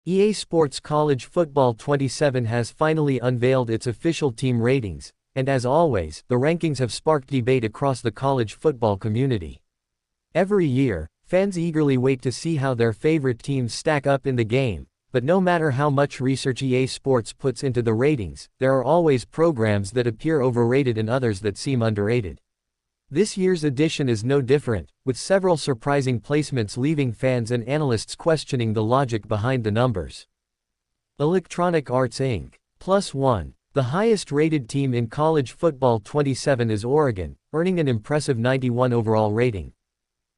EA Sports College Football 27 has finally unveiled its official team ratings, and as always, the rankings have sparked debate across the college football community. Every year, fans eagerly wait to see how their favorite teams stack up in the game, but no matter how much research EA Sports puts into the ratings, there are always programs that appear overrated and others that seem underrated. This year's edition is no different, with several surprising placements leaving fans and analysts questioning the logic behind the numbers. Electronic Arts Inc. +1. The highest-rated team in college football 27 is Oregon, earning an impressive 91 overall rating.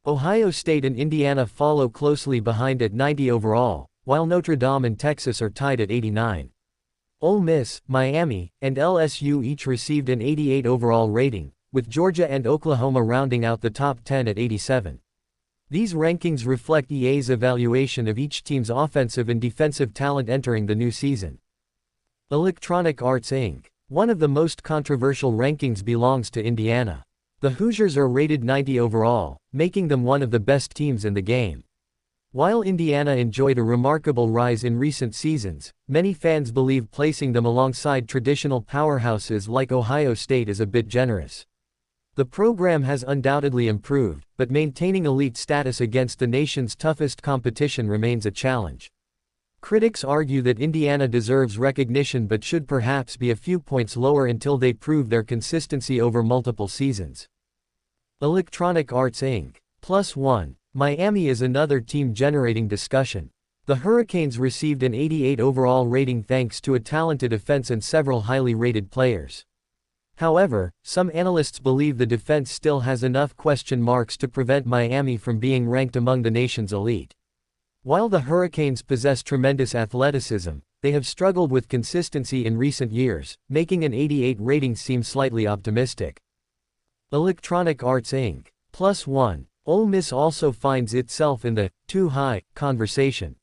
Ohio State and Indiana follow closely behind at 90 overall, while Notre Dame and Texas are tied at 89. Ole Miss, Miami, and LSU each received an 88 overall rating, with Georgia and Oklahoma rounding out the top 10 at 87. These rankings reflect EA's evaluation of each team's offensive and defensive talent entering the new season. Electronic Arts Inc. One of the most controversial rankings belongs to Indiana. The Hoosiers are rated 90 overall, making them one of the best teams in the game. While Indiana enjoyed a remarkable rise in recent seasons, many fans believe placing them alongside traditional powerhouses like Ohio State is a bit generous. The program has undoubtedly improved, but maintaining elite status against the nation's toughest competition remains a challenge. Critics argue that Indiana deserves recognition but should perhaps be a few points lower until they prove their consistency over multiple seasons. Electronic Arts Inc. +1. Miami is another team generating discussion. The Hurricanes received an 88 overall rating thanks to a talented offense and several highly rated players. However, some analysts believe the defense still has enough question marks to prevent Miami from being ranked among the nation's elite. While the Hurricanes possess tremendous athleticism, they have struggled with consistency in recent years, making an 88 rating seem slightly optimistic. Electronic Arts Inc. +1. Ole Miss also finds itself in the too high conversation.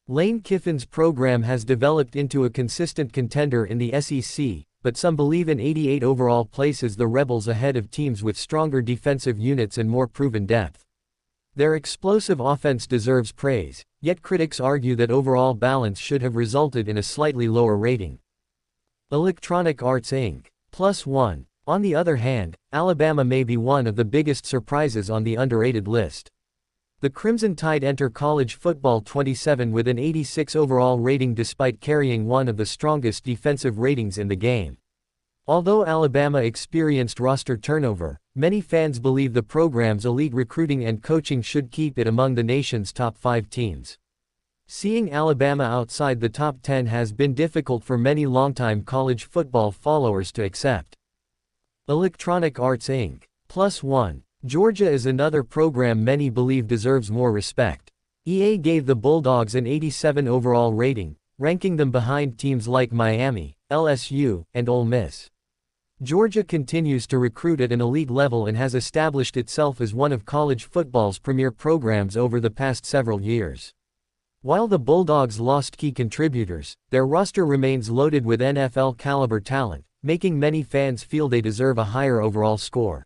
Lane Kiffin's program has developed into a consistent contender in the SEC, but some believe an 88 overall places the Rebels ahead of teams with stronger defensive units and more proven depth. Their explosive offense deserves praise, yet critics argue that overall balance should have resulted in a slightly lower rating. Electronic Arts Inc. +1. On the other hand, Alabama may be one of the biggest surprises on the underrated list. The Crimson Tide enter college football 27 with an 86 overall rating despite carrying one of the strongest defensive ratings in the game. Although Alabama experienced roster turnover, many fans believe the program's elite recruiting and coaching should keep it among the nation's top 5 teams. Seeing Alabama outside the top 10 has been difficult for many longtime college football followers to accept. Electronic Arts Inc. +1. Georgia is another program many believe deserves more respect. EA gave the Bulldogs an 87 overall rating, ranking them behind teams like Miami, LSU, and Ole Miss. Georgia continues to recruit at an elite level and has established itself as one of college football's premier programs over the past several years. While the Bulldogs lost key contributors, their roster remains loaded with NFL-caliber talent, making many fans feel they deserve a higher overall score.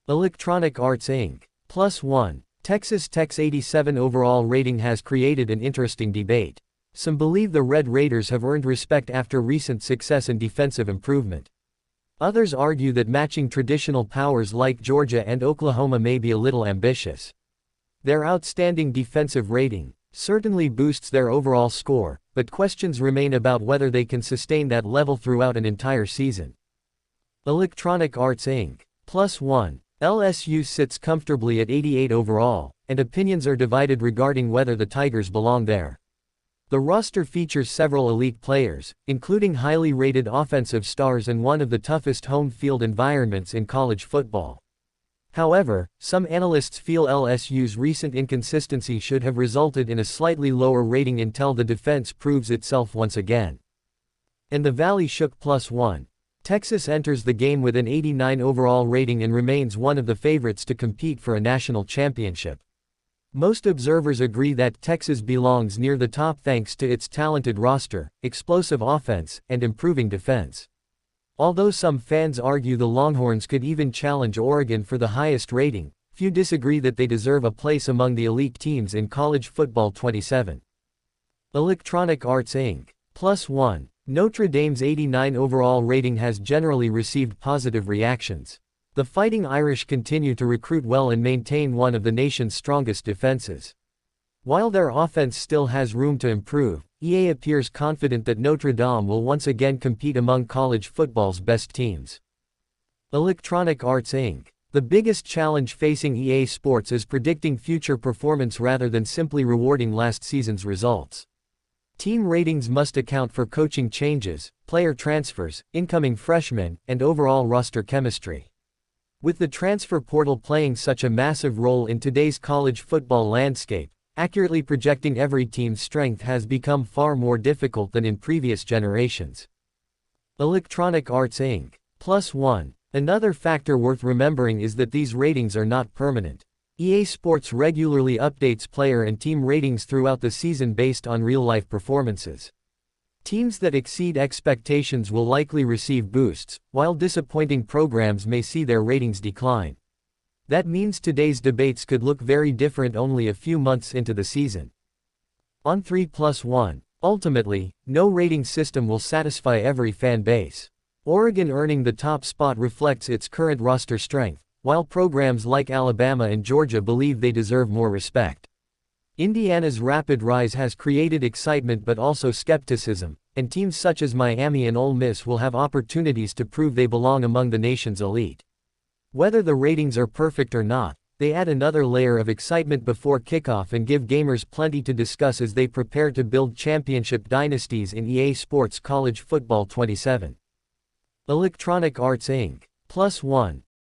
Electronic Arts Inc. +1. Texas Tech's 87 overall rating has created an interesting debate. Some believe the Red Raiders have earned respect after recent success and defensive improvement. Others argue that matching traditional powers like Georgia and Oklahoma may be a little ambitious. Their outstanding defensive rating certainly boosts their overall score, but questions remain about whether they can sustain that level throughout an entire season. Electronic Arts Inc. +1. LSU sits comfortably at 88 overall, and opinions are divided regarding whether the Tigers belong there. The roster features several elite players, including highly rated offensive stars and one of the toughest home field environments in college football. However, some analysts feel LSU's recent inconsistency should have resulted in a slightly lower rating until the defense proves itself once again. And the Valley Shook +1. Texas enters the game with an 89 overall rating and remains one of the favorites to compete for a national championship. Most observers agree that Texas belongs near the top thanks to its talented roster, explosive offense, and improving defense. Although some fans argue the Longhorns could even challenge Oregon for the highest rating, few disagree that they deserve a place among the elite teams in college football 27. Electronic Arts Inc. +1. Notre Dame's 89 overall rating has generally received positive reactions. The Fighting Irish continue to recruit well and maintain one of the nation's strongest defenses. While their offense still has room to improve, EA appears confident that Notre Dame will once again compete among college football's best teams. Electronic Arts Inc. The biggest challenge facing EA Sports is predicting future performance rather than simply rewarding last season's results. Team ratings must account for coaching changes, player transfers, incoming freshmen, and overall roster chemistry. With the transfer portal playing such a massive role in today's college football landscape, accurately projecting every team's strength has become far more difficult than in previous generations. Electronic Arts Inc. +1. Another factor worth remembering is that these ratings are not permanent. EA Sports regularly updates player and team ratings throughout the season based on real-life performances. Teams that exceed expectations will likely receive boosts, while disappointing programs may see their ratings decline. That means today's debates could look very different only a few months into the season. On 3+1, ultimately, no rating system will satisfy every fan base. Oregon earning the top spot reflects its current roster strength, while programs like Alabama and Georgia believe they deserve more respect. Indiana's rapid rise has created excitement but also skepticism, and teams such as Miami and Ole Miss will have opportunities to prove they belong among the nation's elite. Whether the ratings are perfect or not, they add another layer of excitement before kickoff and give gamers plenty to discuss as they prepare to build championship dynasties in EA Sports College Football 27. Electronic Arts Inc. +1.